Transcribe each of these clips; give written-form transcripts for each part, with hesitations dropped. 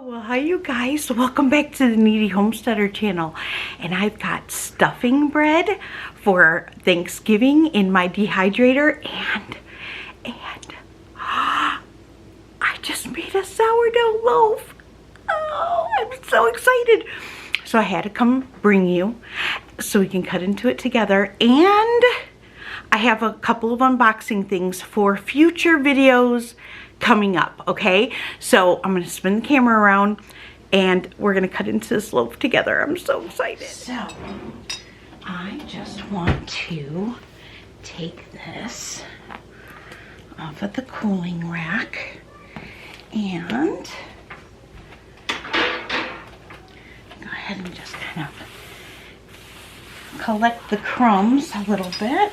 Well, hi you guys, welcome back to the Kneady Homesteader channel. And I've got stuffing bread for Thanksgiving in my dehydrator, and I just made a sourdough loaf. Oh, I'm so excited. So I had to come bring you so we can cut into it together, and I have a couple of unboxing things for future videos coming up, okay? So I'm gonna spin the camera around and we're gonna cut into this loaf together. I'm so excited. So I just want to take this off of the cooling rack and go ahead and just kind of collect the crumbs a little bit.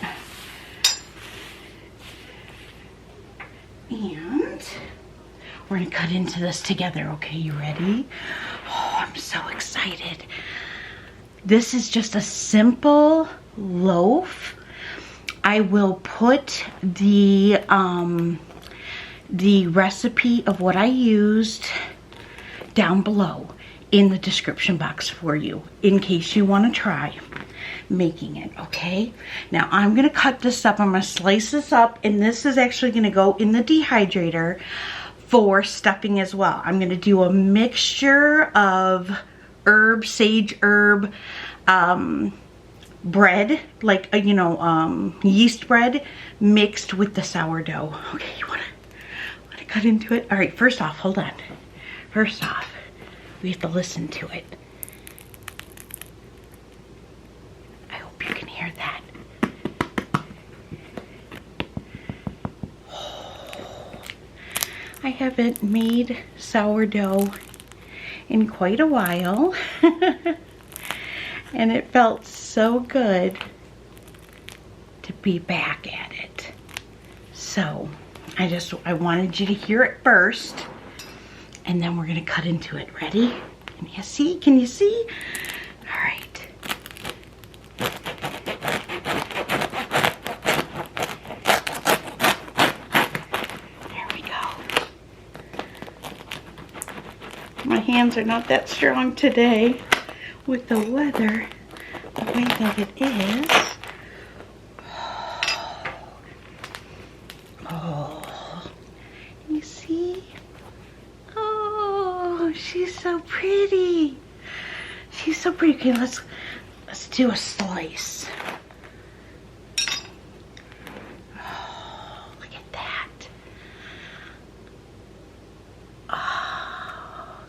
And we're gonna cut into this together, okay? You ready? Oh, I'm so excited. This is just a simple loaf. I will put the recipe of what I used down below in the description box for you in case you want to try making it, okay? Now I'm gonna cut this up. I'm gonna slice this up, and this is actually gonna go in the dehydrator for stuffing as well. I'm gonna do a mixture of sage herb bread, like yeast bread mixed with the sourdough. Okay, you wanna cut into it? All right, first off, hold on. First off, we have to listen to it. You can hear that. Oh, I haven't made sourdough in quite a while. And it felt so good to be back at it. So I wanted you to hear it first, and then we're gonna cut into it. Ready? Can you see? Can you see? All right. My hands are not that strong today with the weather the way that it is. Oh, you see? Oh, she's so pretty. She's so pretty. Okay, let's do a slice. Oh, look at that.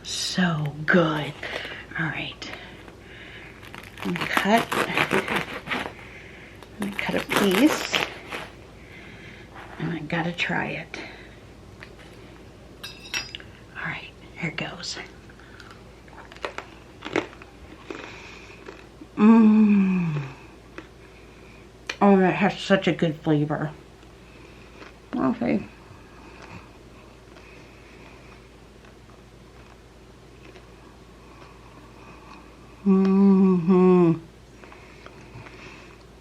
So good. All right. I'm gonna cut a piece, and I gotta try it. All right, here it goes. Oh, that has such a good flavor. Okay.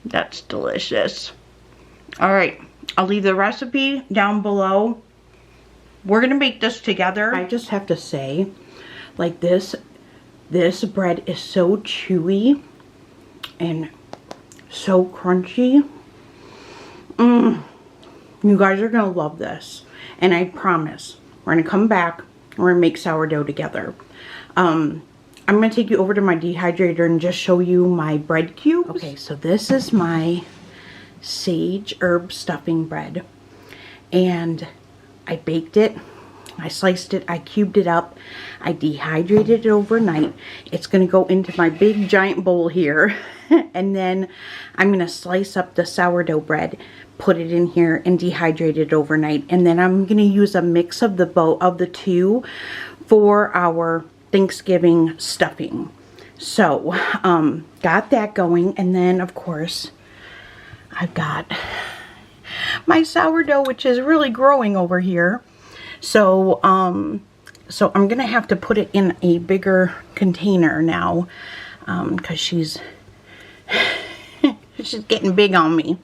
That's delicious. All right, I'll leave the recipe down below. We're gonna make this together. I just have to say, like this bread is so chewy and so crunchy. You guys are gonna love this, and I promise we're gonna come back and we're gonna make sourdough together. I'm going to take you over to my dehydrator and just show you my bread cubes. Okay, so this is my sage herb stuffing bread. And I baked it, I sliced it, I cubed it up, I dehydrated it overnight. It's going to go into my big giant bowl here. And then I'm going to slice up the sourdough bread, put it in here, and dehydrate it overnight. And then I'm going to use a mix of the two for our Thanksgiving stuffing. So got that going, and then of course I've got my sourdough, which is really growing over here. So I'm gonna have to put it in a bigger container now, because she's getting big on me.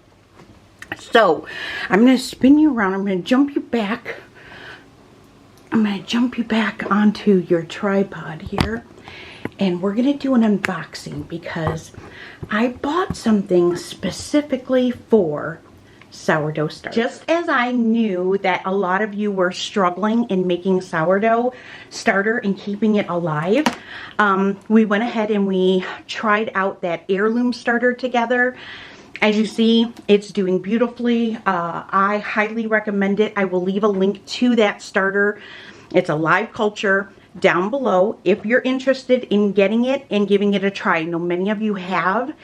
So I'm gonna spin you around. I'm gonna jump you back I'm going to jump you back onto your tripod here. And we're going to do an unboxing because I bought something specifically for sourdough starter. Just as I knew that a lot of you were struggling in making sourdough starter and keeping it alive, we went ahead and we tried out that heirloom starter together. As you see, it's doing beautifully. I highly recommend it. I will leave a link to that starter. It's a live culture down below if you're interested in getting it and giving it a try. I know many of you have,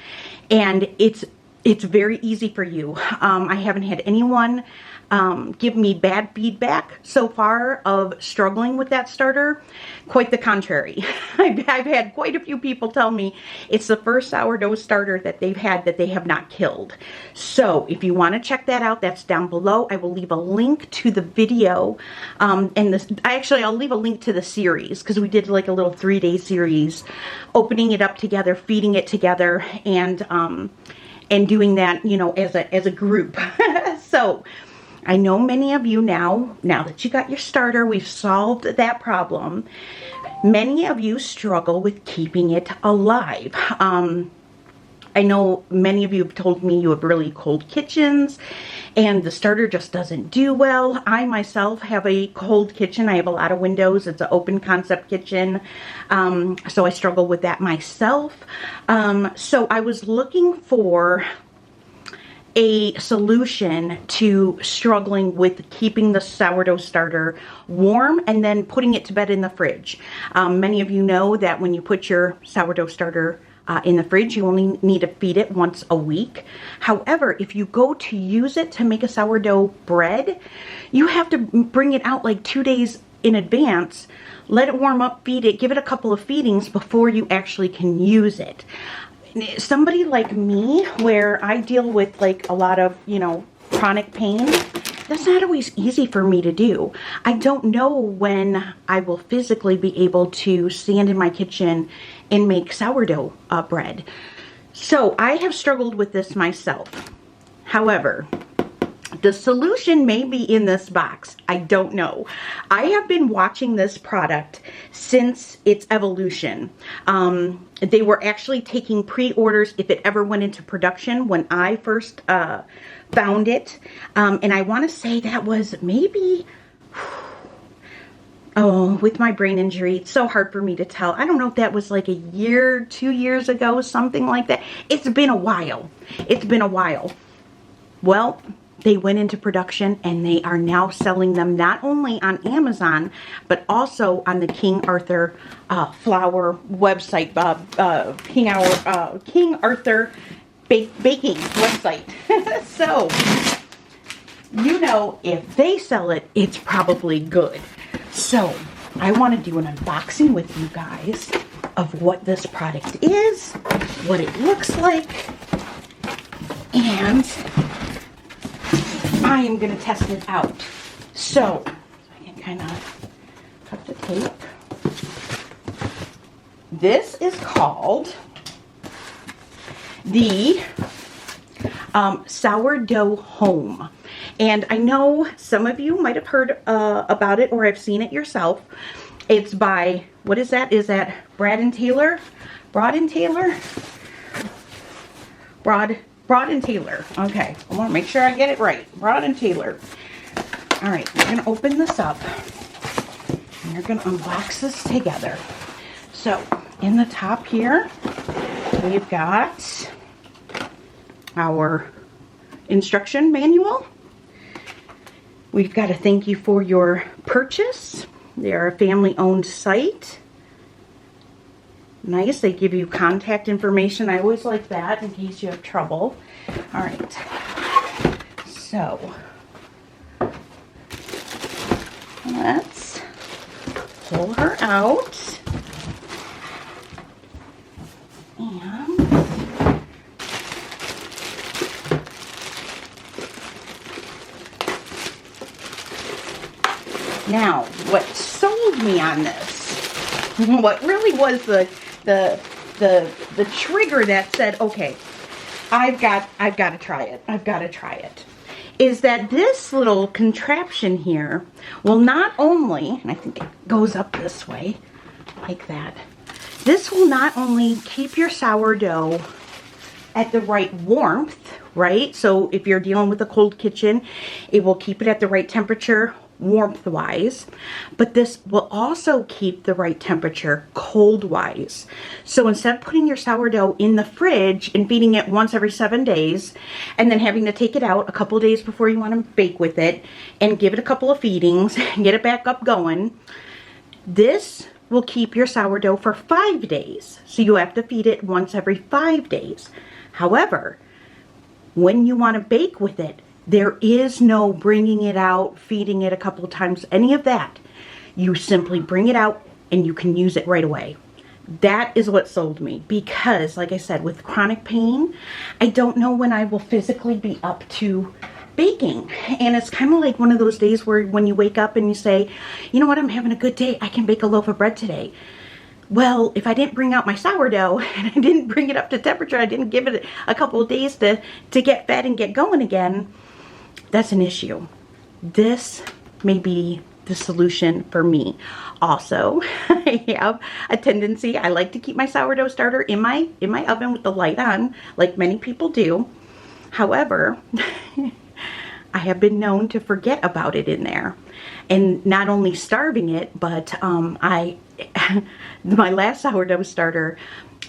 and it's very easy for you. I haven't had anyone give me bad feedback so far of struggling with that starter. Quite the contrary. I've had quite a few people tell me it's the first sourdough starter that they've had that they have not killed. So if you want to check that out, that's down below. I will leave a link to the video, and I'll leave a link to the series because we did like a little 3-day series, opening it up together, feeding it together, and doing that, you know, as a group. So I know many of you now that you got your starter, we've solved that problem. Many of you struggle with keeping it alive. I know many of you have told me you have really cold kitchens and the starter just doesn't do well. I myself have a cold kitchen. I have a lot of windows. It's an open concept kitchen. So I struggle with that myself. So I was looking for a solution to struggling with keeping the sourdough starter warm and then putting it to bed in the fridge. Many of you know that when you put your sourdough starter in the fridge, you only need to feed it once a week. However, if you go to use it to make a sourdough bread, you have to bring it out like 2 days in advance, let it warm up, feed it, give it a couple of feedings before you actually can use it. Somebody like me, where I deal with like a lot of, you know, chronic pain, that's not always easy for me to do. I don't know when I will physically be able to stand in my kitchen and make sourdough bread. So I have struggled with this myself. However, the solution may be in this box. I don't know. I have been watching this product since its evolution. They were actually taking pre-orders if it ever went into production when I first found it. And I want to say that was maybe, with my brain injury, it's so hard for me to tell. I don't know if that was like a year, 2 years ago, something like that. It's been a while. It's been a while. Well, they went into production and they are now selling them not only on Amazon, but also on the King Arthur flour website, King Arthur baking website. So, you know, if they sell it, it's probably good. So, I want to do an unboxing with you guys of what this product is, what it looks like, and I am going to test it out. So, I can kind of cut the tape. This is called the Sourdough Home. And I know some of you might have heard about it or have seen it yourself. It's by, what is that? Is that Brad and Taylor? Broad and Taylor? Broad and Taylor. Okay, I want to make sure I get it right. Broad and Taylor. All right, we're going to open this up. And we're going to unbox this together. So, in the top here, we've got our instruction manual. We've got a thank you for your purchase. They are a family-owned site. Nice, they give you contact information. I always like that in case you have trouble. All right, so let's pull her out. And now, what sold me on this, what really was the trigger that said, okay, I've got to try it. I've got to try it. is that this little contraption here will not only, and I think it goes up this way, like that. This will not only keep your sourdough at the right warmth, right? So if you're dealing with a cold kitchen, it will keep it at the right temperature warmth-wise, but this will also keep the right temperature cold-wise. So instead of putting your sourdough in the fridge and feeding it once every 7 days, and then having to take it out a couple days before you want to bake with it, and give it a couple of feedings, and get it back up going, this will keep your sourdough for 5 days. So you have to feed it once every 5 days. However, when you want to bake with it, there is no bringing it out, feeding it a couple of times, any of that. You simply bring it out and you can use it right away. That is what sold me, because like I said, with chronic pain, I don't know when I will physically be up to baking. And it's kind of like one of those days where when you wake up and you say, you know what, I'm having a good day, I can bake a loaf of bread today. Well, if I didn't bring out my sourdough and I didn't bring it up to temperature, I didn't give it a couple of days to get fed and get going again, that's an issue. This may be the solution for me. Also, I have a tendency, I like to keep my sourdough starter in my oven with the light on, like many people do. However, I have been known to forget about it in there, and not only starving it, but my last sourdough starter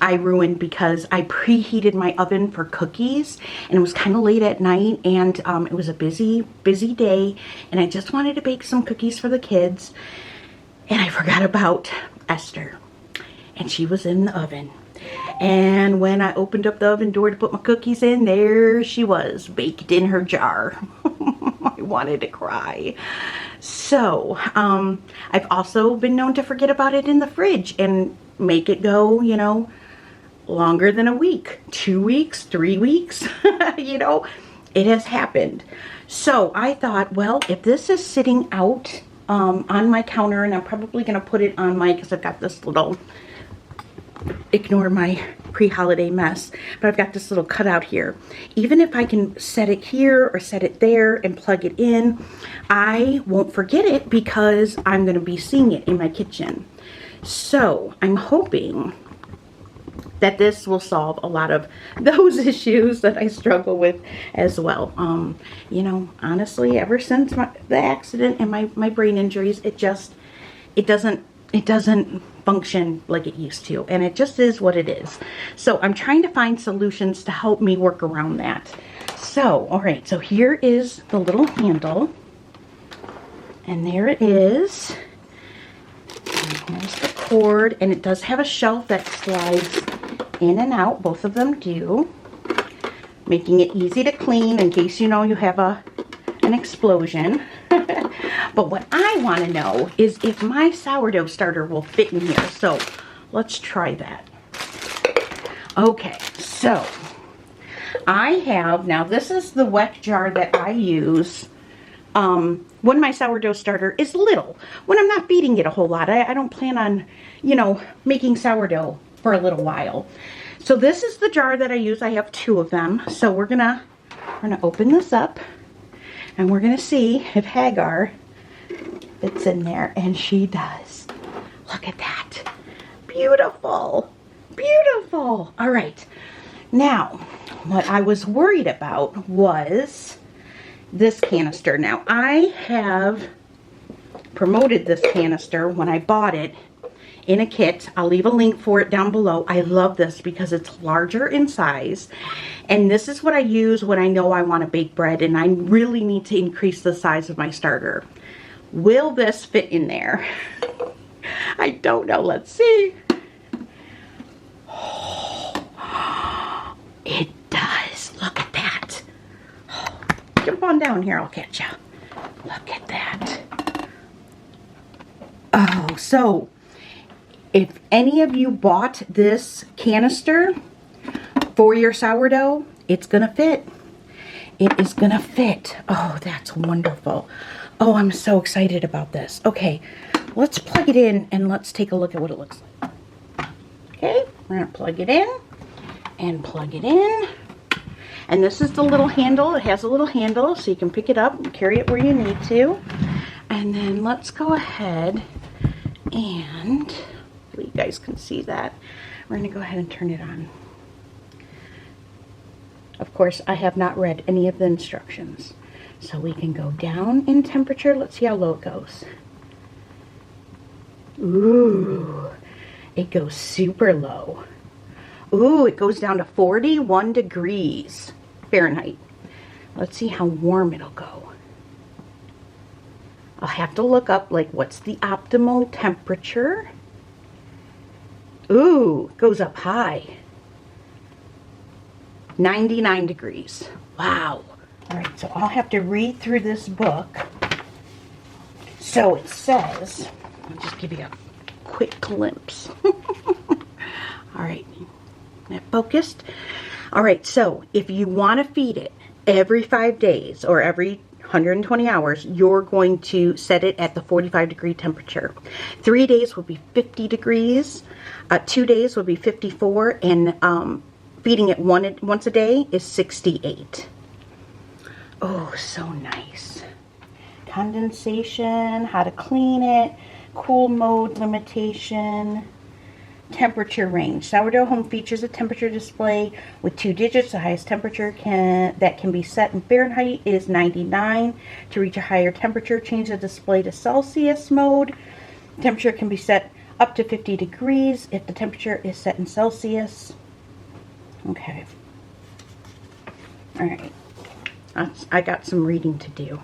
I ruined because I preheated my oven for cookies, and it was kind of late at night, and it was a busy day, and I just wanted to bake some cookies for the kids, and I forgot about Esther, and she was in the oven. And when I opened up the oven door to put my cookies in, there she was, baked in her jar. I wanted to cry. So, I've also been known to forget about it in the fridge and make it go, you know, longer than a week, 2 weeks, 3 weeks, you know, it has happened. So I thought, well, if this is sitting out on my counter, and I'm probably going to put it on my, because I've got this little, ignore my pre-holiday mess, but I've got this little cutout here. Even if I can set it here or set it there and plug it in, I won't forget it because I'm going to be seeing it in my kitchen. So I'm hoping that this will solve a lot of those issues that I struggle with as well. You know, honestly, ever since the accident and my brain injuries, it doesn't function like it used to, and it just is what it is. So I'm trying to find solutions to help me work around that. So, all right, so here is the little handle, and there it is. And here's the cord, and it does have a shelf that slides in and out. Both of them do, making it easy to clean in case you know you have an explosion. But what I want to know is if my sourdough starter will fit in here. So let's try that. Okay, so I have, now this is the Weck jar that I use when my sourdough starter is little. When I'm not feeding it a whole lot. I don't plan on, you know, making sourdough for a little while. So this is the jar that I use. I have 2 of them. So we're gonna open this up, and we're gonna see if Hagar fits in there, and she does. Look at that. Beautiful. Beautiful. All right. Now, what I was worried about was this canister. Now, I have promoted this canister when I bought it in a kit. I'll leave a link for it down below. I love this because it's larger in size, and this is what I use when I know I want to bake bread and I really need to increase the size of my starter. Will this fit in there? I don't know. Let's see. Oh, it does. Look at that. Oh, jump on down here. I'll catch you. Look at that. Oh, so if any of you bought this canister for your sourdough, it's going to fit. It is going to fit. Oh, that's wonderful. Oh, I'm so excited about this. Okay, let's plug it in and let's take a look at what it looks like. Okay, we're going to plug it in and plug it in. And this is the little handle. It has a little handle so you can pick it up and carry it where you need to. And then let's go ahead and, hopefully you guys can see that. We're going to go ahead and turn it on. Of course, I have not read any of the instructions. So we can go down in temperature. Let's see how low it goes. Ooh, it goes super low. Ooh, it goes down to 41 degrees Fahrenheit. Let's see how warm it'll go. I'll have to look up, like, what's the optimal temperature? Ooh, it goes up high. 99 degrees. Wow. All right, so I'll have to read through this book. So it says, I'll just give you a quick glimpse. All right, that focused. All right, so if you want to feed it every 5 days or every 120 hours, you're going to set it at the 45-degree temperature. 3 days will be 50 degrees. 2 days will be 54, and feeding it once a day is 68. Oh, so nice. Condensation, how to clean it, cool mode limitation, temperature range. Sourdough Home features a temperature display with 2 digits. The highest temperature that can be set in Fahrenheit is 99. To reach a higher temperature, change the display to Celsius mode. Temperature can be set up to 50 degrees if the temperature is set in Celsius. Okay. All right. I got some reading to do,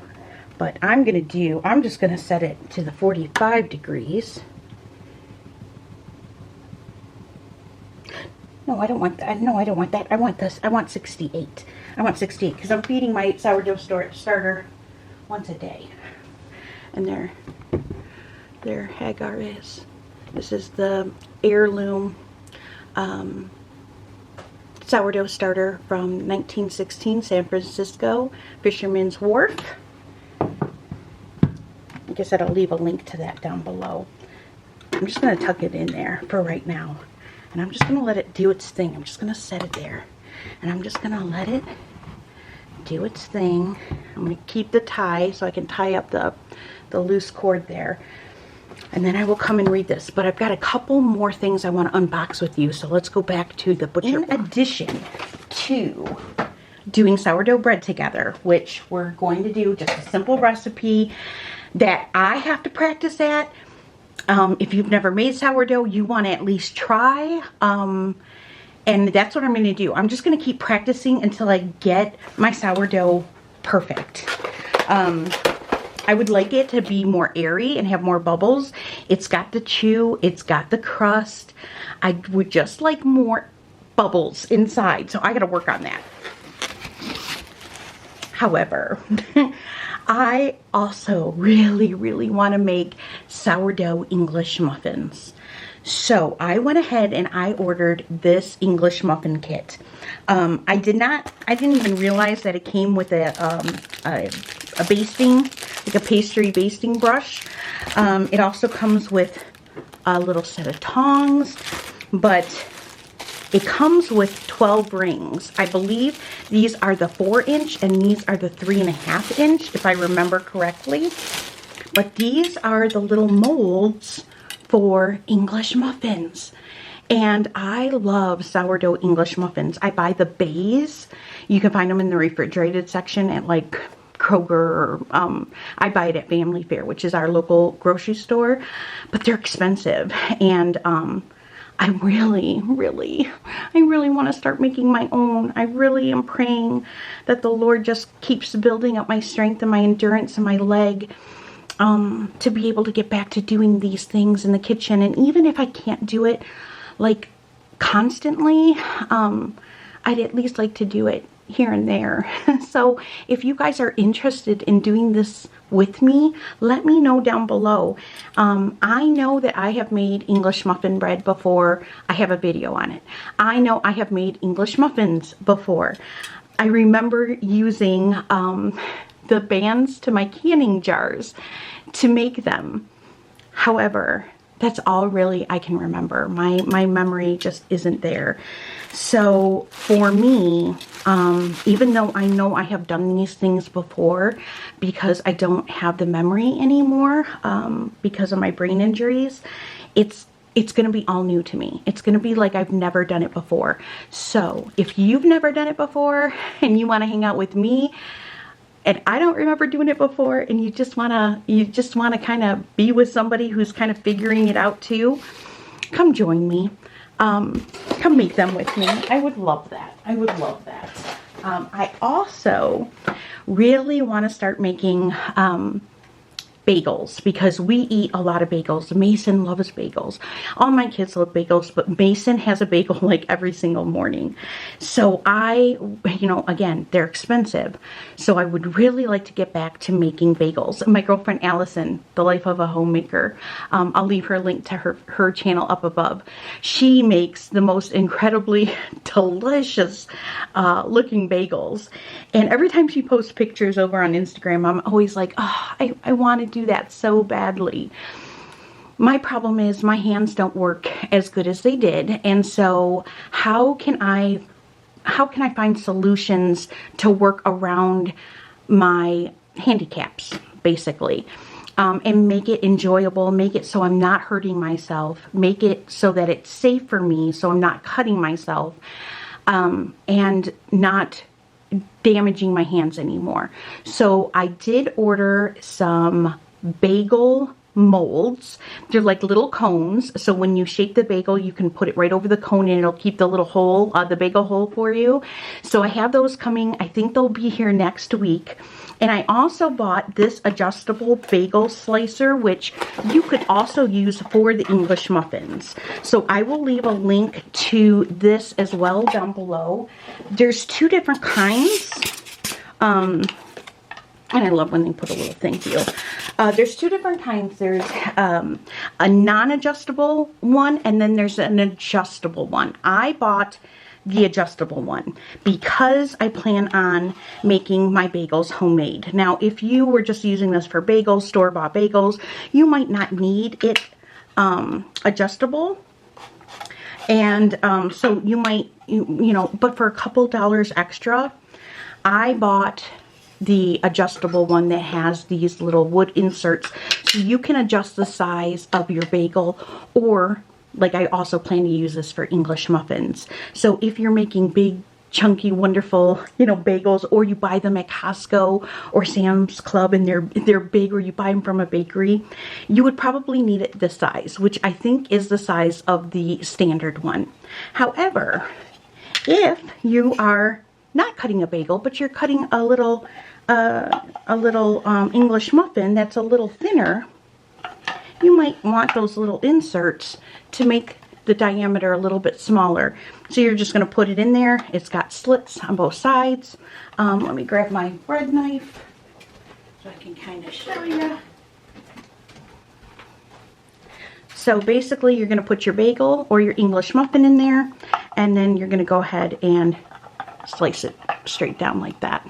but I'm just going to set it to the 45 degrees. No, I don't want that. No, I don't want that. I want this. I want 68. I want 68 because I'm feeding my sourdough starter once a day. And there Hagar is. This is the heirloom sourdough starter from 1916, San Francisco, Fisherman's Wharf. Like I said, I'll leave a link to that down below. I'm just going to tuck it in there for right now. And I'm just going to let it do its thing. I'm just going to set it there. And I'm just going to let it do its thing. I'm going to keep the tie so I can tie up the loose cord there. And then I will come and read this. But I've got a couple more things I want to unbox with you. So let's go back to the butcher. In addition to doing sourdough bread together, which we're going to do just a simple recipe that I have to practice at. If you've never made sourdough, you want to at least try. And that's what I'm going to do. I'm just going to keep practicing until I get my sourdough perfect. I would like it to be more airy and have more bubbles. It's got the chew, it's got the crust. I would just like more bubbles inside, so I gotta work on that. However, I also really want to make sourdough English muffins. So I went ahead and I ordered this English muffin kit. I didn't even realize that it came with a basting, like a pastry basting brush. It also comes with a little set of tongs, but it comes with 12 rings. I believe these are the 4-inch and these are the 3.5-inch, if I remember correctly. But these are the little molds for English muffins. And I love sourdough English muffins. I buy the bays. You can find them in the refrigerated section at like Kroger, or I buy it at Family Fare, which is our local grocery store, but they're expensive. And I really want to start making my own. I really am praying that the Lord just keeps building up my strength and my endurance and my leg to be able to get back to doing these things in the kitchen. And even if I can't do it like constantly, I'd at least like to do it here and there. So if you guys are interested in doing this with me, let me know down below. I know that I have made English muffin bread before. I have a video on it. I know I have made English muffins before. I remember using the bands to my canning jars to make them. However, That's all really I can remember. My memory just isn't there. So for me, even though I know I have done these things before, because I don't have the memory anymore, because of my brain injuries, it's going to be all new to me. It's going to be like I've never done it before. So if you've never done it before and you want to hang out with me, and I don't remember doing it before, and you just wanna kind of be with somebody who's kind of figuring it out too, come join me. Come make them with me. I would love that. I would love that. I also really want to start making bagels, because we eat a lot of bagels. Mason loves bagels. All my kids love bagels, but Mason has a bagel like every single morning. So again, they're expensive. So I would really like to get back to making bagels. My girlfriend Allison, the Life of a Homemaker, I'll leave her link to her channel up above. She makes the most incredibly delicious looking bagels. And every time she posts pictures over on Instagram, I'm always like, oh, I want to do that so badly. My problem is my hands don't work as good as they did, and so how can I find solutions to work around my handicaps, basically, and make it enjoyable, make it so I'm not hurting myself, make it so that it's safe for me, so I'm not cutting myself, and not damaging my hands anymore. So I did order some bagel molds. They're like little cones, so when you shape the bagel, you can put it right over the cone and it'll keep the little hole, the bagel hole for you. So I have those coming. I think they'll be here next week. And I also bought this adjustable bagel slicer, which you could also use for the English muffins. So I will leave a link to this as well down below. There's two different kinds. And I love when they put a little thank you. There's two different kinds. There's a non-adjustable one, and then there's an adjustable one. I bought the adjustable one because I plan on making my bagels homemade. Now, if you were just using this for bagels, store-bought bagels, you might not need it adjustable. And so you might, but for a couple dollars extra, I bought the adjustable one that has these little wood inserts, so you can adjust the size of your bagel, or like I also plan to use this for English muffins. So if you're making big, chunky, wonderful, bagels, or you buy them at Costco or Sam's Club and they're big, or you buy them from a bakery, you would probably need it this size, which I think is the size of the standard one. However, if you are not cutting a bagel, but you're cutting a little English muffin that's a little thinner, you might want those little inserts to make the diameter a little bit smaller. So you're just going to put it in there. It's got slits on both sides. Let me grab my bread knife so I can kind of show you. So basically you're going to put your bagel or your English muffin in there, and then you're going to go ahead and slice it straight down like that.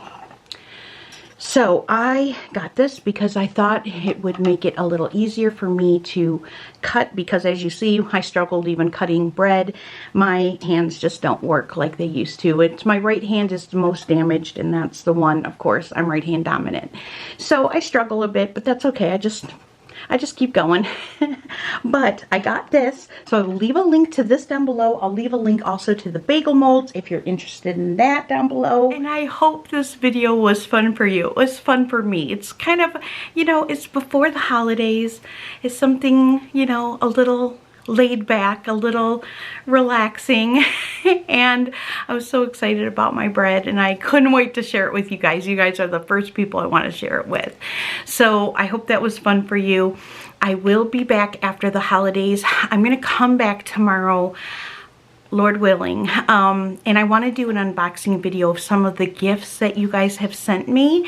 So I got this because I thought it would make it a little easier for me to cut, because as you see, I struggled even cutting bread. My hands just don't work like they used to. My right hand is the most damaged, and that's the one, of course, I'm right hand dominant. So I struggle a bit, but that's okay. I just keep going. But I got this, so I'll leave a link to this down below. I'll leave a link also to the bagel molds if you're interested in that down below. And I hope this video was fun for you. It was fun for me. It's kind of, it's before the holidays. It's something, a little laid back, a little relaxing, and I was so excited about my bread, and I couldn't wait to share it with you guys. You guys are the first people I want to share it with. So I hope that was fun for you. I will be back after the holidays. I'm going to come back tomorrow, Lord willing, and I want to do an unboxing video of some of the gifts that you guys have sent me.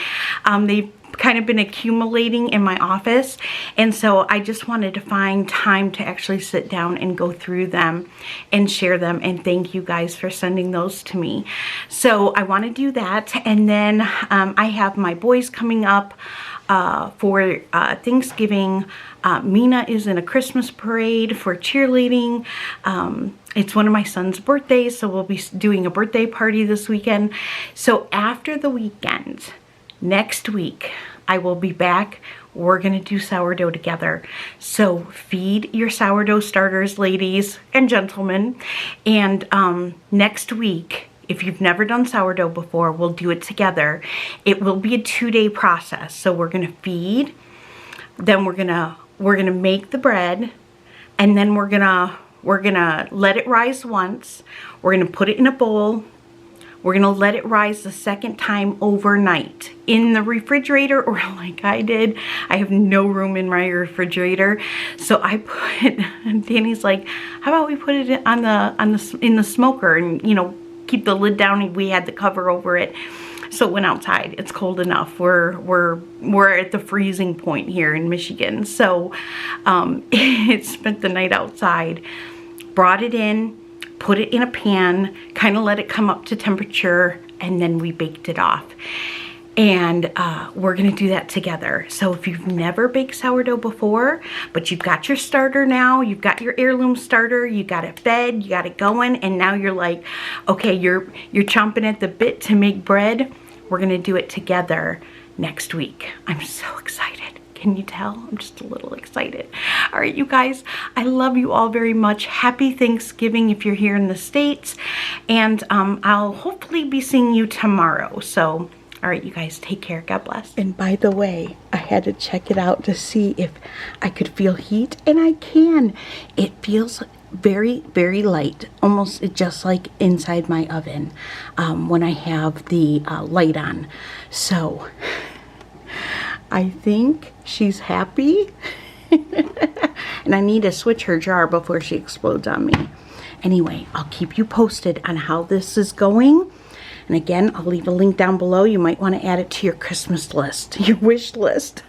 They've kind of been accumulating in my office, and so I just wanted to find time to actually sit down and go through them and share them, and thank you guys for sending those to me. So I want to do that, and then I have my boys coming up for Thanksgiving. Mina is in a Christmas parade for cheerleading. It's one of my son's birthdays, so we'll be doing a birthday party this weekend. So after the weekend, next week, I will be back. We're gonna do sourdough together. So feed your sourdough starters, ladies and gentlemen. And next week, if you've never done sourdough before, we'll do it together. It will be a 2-day process. So we're gonna feed, then we're gonna make the bread, and then we're gonna let it rise once. We're gonna put it in a bowl. We're gonna let it rise the second time overnight in the refrigerator, or like I did. I have no room in my refrigerator, so I put. Danny's like, "How about we put it in the smoker and keep the lid down?" And we had the cover over it, so it went outside. It's cold enough. We're at the freezing point here in Michigan, so it spent the night outside. Brought it in. Put it in a pan, kind of let it come up to temperature, and then we baked it off. And we're gonna do that together. So if you've never baked sourdough before, but you've got your starter now, you've got your heirloom starter, you got it fed, you got it going, and now you're like, okay, you're chomping at the bit to make bread, we're gonna do it together next week. I'm so excited. Can you tell? I'm just a little excited. All right, you guys, I love you all very much. Happy Thanksgiving if you're here in the States. And I'll hopefully be seeing you tomorrow. So, all right, you guys, take care. God bless. And by the way, I had to check it out to see if I could feel heat, and I can. It feels very, very light, almost just like inside my oven when I have the light on. So I think she's happy. And I need to switch her jar before she explodes on me. Anyway, I'll keep you posted on how this is going. And again, I'll leave a link down below. You might want to add it to your Christmas list, your wish list.